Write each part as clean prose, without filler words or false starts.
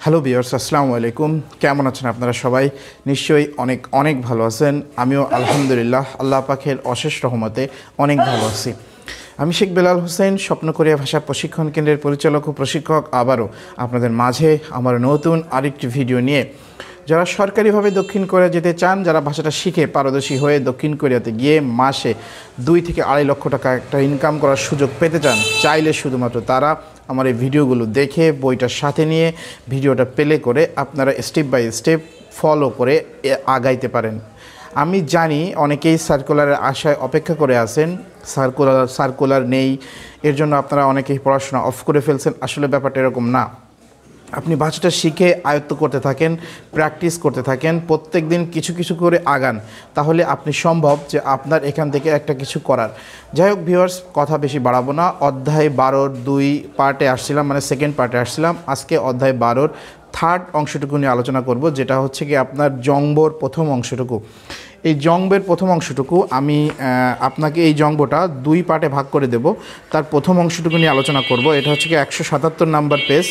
Hello viewers, আসসালামু আলাইকুম। কেমন আছেন আপনারা সবাই? নিশ্চয়ই অনেক অনেক ভালো আছেন। আমিও আলহামদুলিল্লাহ আল্লাহ পাকের অশেষ রহমতে অনেক ভালো আছি। আমি শেখ বেলাল হোসেন, স্বপ্ন কোরিয়া ভাষা প্রশিক্ষণ কেন্দ্রের পরিচালক ও প্রশিক্ষক, আবারও আপনাদের মাঝে আমার নতুন আরেকটি ভিডিও নিয়ে। যারা সরকারিভাবে দক্ষিণ কোরিয়া যেতে চান, যারা ভাষাটা শিখে পারদর্শী হয়ে দক্ষিণ কোরিয়াতে গিয়ে মাসে 2 থেকে 2.5 লক্ষ টাকা একটা ইনকাম করার সুযোগ পেতে চান, চাইলে শুধুমাত্র তারা আমার এই ভিডিওগুলো দেখে বইটার সাথে নিয়ে ভিডিওটা প্লে করে আপনারা স্টেপ বাই স্টেপ ফলো করে আগাইতে পারেন। আমি জানি অনেকেই সার্কুলারের আশায় অপেক্ষা করে আছেন, সার্কুলার নেই, এর জন্য আপনারা অনেকেই পড়াশোনা অফ করে ফেলছেন। আসলে ব্যাপারটা এরকম না। আপনি ভাষাটা শিখে আয়ত্ত করতে থাকেন, প্র্যাকটিস করতে থাকেন, প্রত্যেক দিন কিছু কিছু করে আগান, তাহলে আপনি সম্ভব যে আপনার এখান থেকে একটা কিছু করার। যাই হোক ভিউয়ার্স, কথা বেশি বাড়াবো না। অধ্যায় 12-র 2 পার্টে আসছিলাম, মানে সেকেন্ড পার্টে আসছিলাম। আজকে অধ্যায় 12-র থার্ড অংশটুকু নিয়ে আলোচনা করব, যেটা হচ্ছে কি আপনার জংবোর প্রথম অংশটুকু। এই জংবের প্রথম অংশটুকু আমি আপনাকে এই জংবটা 2 পার্টে ভাগ করে দেব। তার প্রথম অংশটুকু নিয়ে আলোচনা করব। এটা হচ্ছে কি 177 নাম্বার পেজ।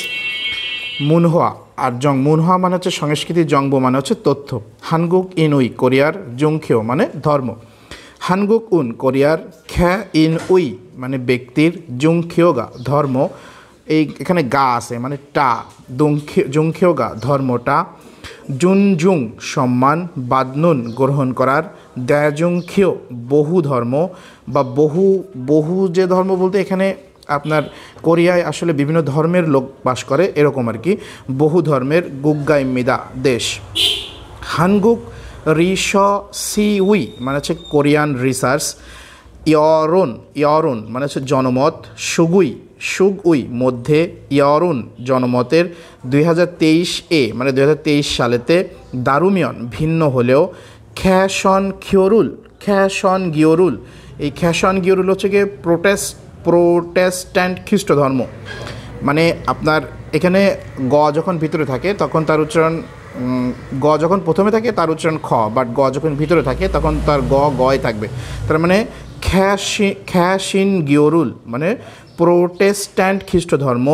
মুনহোয়া আর মুনহোয়া মানে হচ্ছে সংস্কৃতি, জংবো মানে হচ্ছে তথ্য। হানগুক ইন উই কোরিয়ার জংখিও মানে ধর্ম। হানগুক উন কোরিয়ার খ্যা ইন উই মানে ব্যক্তির, জংখিওগা ধর্ম। এখানে গা আছে মানে টা, জংখিওগা ধর্মটা। জুনজুং সম্মান, বাদনুন গ্রহণ করার, দ্যাজংখিও বহু ধর্ম বা বহু যে ধর্ম বলতে এখানে আপনার কোরিয়ায় আসলে বিভিন্ন ধর্মের লোক বাস করে, এরকম আর কি। বহু ধর্মের গুগ্গাইমিদা দেশ। হানগুক রিস সি উই মানে হচ্ছে কোরিয়ান রিসার্চ। ইয়রুন মানে হচ্ছে জনমত। সুগ উই মধ্যে, ইয়রুন জনমতের। 2023 মানে 2023 সালেতে। দারুমিয়ন ভিন্ন হলেও। খ্যাশন গিওরুল এই খ্যাশন গিওরুল হচ্ছে গিয়ে প্রোটেস্ট্যান্ট খ্রিস্ট ধর্ম। মানে আপনার এখানে গ যখন ভিতরে থাকে তখন তার উচ্চারণ, গ যখন প্রথমে থাকে তার উচ্চারণ খ, বাট গ যখন ভিতরে থাকে তখন তার গয় থাকবে। তার মানে খ্যাশিন গিওরুল মানে প্রোটেস্ট্যান্ট খ্রিস্ট ধর্ম।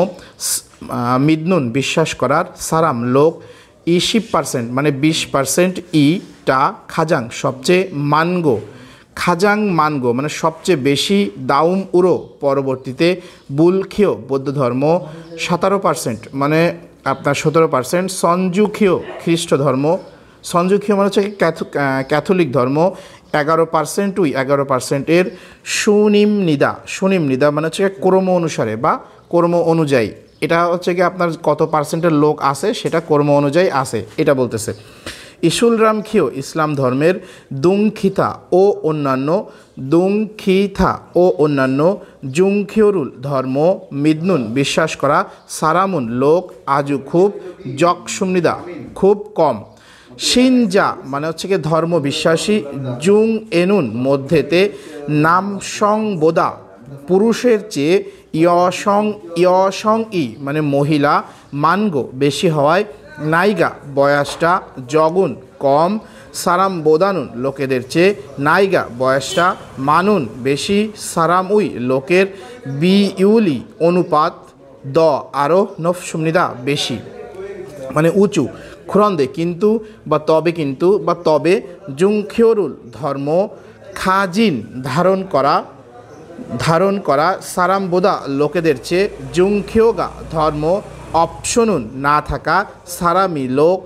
মিদনুন বিশ্বাস করার। সারাম লোক। 20% মানে 20%। টা খাজাং সবচেয়ে। খাজাং মানগো মানে সবচেয়ে বেশি। দাউম উরো পরবর্তীতে। বুলখিও বৌদ্ধ ধর্ম। 17% মানে আপনার 17%। সনজুখিও খ্রিস্ট ধর্ম। সনজুখিও মানে হচ্ছে ক্যাথলিক ধর্ম। 11% 11% এর। সুনিমনিদা মানে হচ্ছে কর্ম অনুসারে বা কর্ম অনুযায়ী। এটা হচ্ছে কি আপনার কত পার্সেন্টের লোক আছে সেটা কর্ম অনুযায়ী আছে, এটা বলতেছে। ইসুলরামখিও ইসলাম ধর্মের। দুংখিথা ও অন্যান্য। জুংখিওরুল ধর্ম। মিদনুন বিশ্বাস করা। সারামুন লোক। আজু খুব। জকসুমনিদা খুব কম। শিনজা মানে হচ্ছে কি ধর্ম বিশ্বাসী। জুং এনুন মধ্যেতে। নামসং বোদা পুরুষের চেয়ে। ইয়সং ই মানে মহিলা। মানগো বেশি হওয়ায়। নাইগা বয়সটা। জগুন কম। সারাম বোদানুন লোকেদের চেয়ে। নাইগা বয়সটা। মানুন বেশি। সারাম উই লোকের। বিউলি অনুপাত। আরও। নফসুমনিদা বেশি মানে উঁচু। খুরন্দে কিন্তু বা তবে। জুংখিওরুল ধর্ম। খাজিন ধারণ করা। সারাম বোদা লোকেদের চেয়ে। জুংখিওগা ধর্ম। অপশনুন না থাকা। সারামি লোক।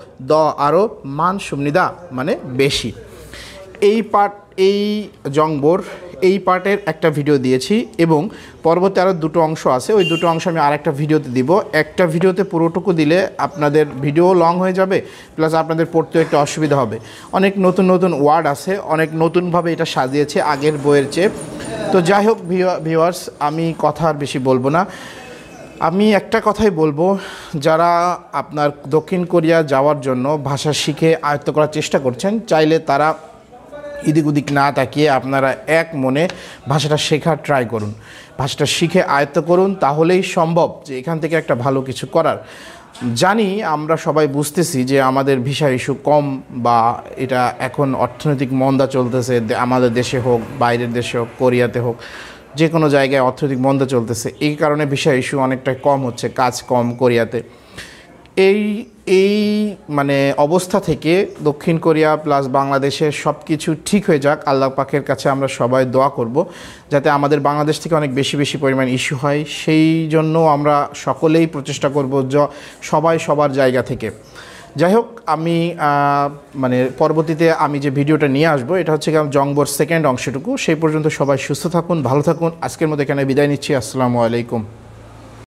আরও। মানসুমনিদা মানে বেশি। এই জংবোর এই পার্টের একটা ভিডিও দিয়েছি এবং পরবর্তী আরও 2টো অংশ আছে। ওই 2টো অংশ আমি আরেকটা ভিডিওতে দিব। একটা ভিডিওতে পুরোটুকু দিলে আপনাদের ভিডিও লং হয়ে যাবে, প্লাস আপনাদের পড়তেও একটু অসুবিধা হবে। অনেক নতুন ওয়ার্ড আছে, অনেক নতুনভাবে এটা সাজিয়েছে আগের বইয়ের চেয়ে। তো যাই হোক ভিউয়ার্স, আমি কথা আর বেশি বলবো না। আমি একটা কথাই বলবো, যারা আপনার দক্ষিণ কোরিয়া যাওয়ার জন্য ভাষা শিখে আয়ত্ত করার চেষ্টা করছেন, চাইলে তারা এদিক ওদিক না তাকিয়ে আপনারা এক মনে ভাষাটা শেখার ট্রাই করুন, ভাষাটা শিখে আয়ত্ত করুন। তাহলেই সম্ভব যে এখান থেকে একটা ভালো কিছু করার। জানি আমরা সবাই বুঝতেছি যে আমাদের ভিসা ইস্যু কম, বা এটা এখন অর্থনৈতিক মন্দা চলতেছে, আমাদের দেশে হোক, বাইরের দেশে হোক, কোরিয়াতে হোক, যে কোনো জায়গায় অর্থনৈতিক মন্দা চলতেছে। এই কারণে ভিসা ইস্যু অনেকটাই কম হচ্ছে, কাজ কম কোরিয়াতে। এই এই মানে অবস্থা থেকে দক্ষিণ কোরিয়া প্লাস বাংলাদেশের সব কিছু ঠিক হয়ে যাক, আল্লাহ পাকের কাছে আমরা সবাই দোয়া করব যাতে আমাদের বাংলাদেশ থেকে অনেক বেশি বেশি পরিমাণ ইস্যু হয়, সেই জন্য আমরা সকলেই প্রচেষ্টা করব সবাই সবার জায়গা থেকে। যাই হোক, আমি মানে পরবর্তীতে আমি যে ভিডিওটা নিয়ে আসবো এটা হচ্ছে জংবোর সেকেন্ড অংশটুকু। সেই পর্যন্ত সবাই সুস্থ থাকুন, ভালো থাকুন। আজকের মতো এখানে বিদায় নিচ্ছি। আসসালামু আলাইকুম।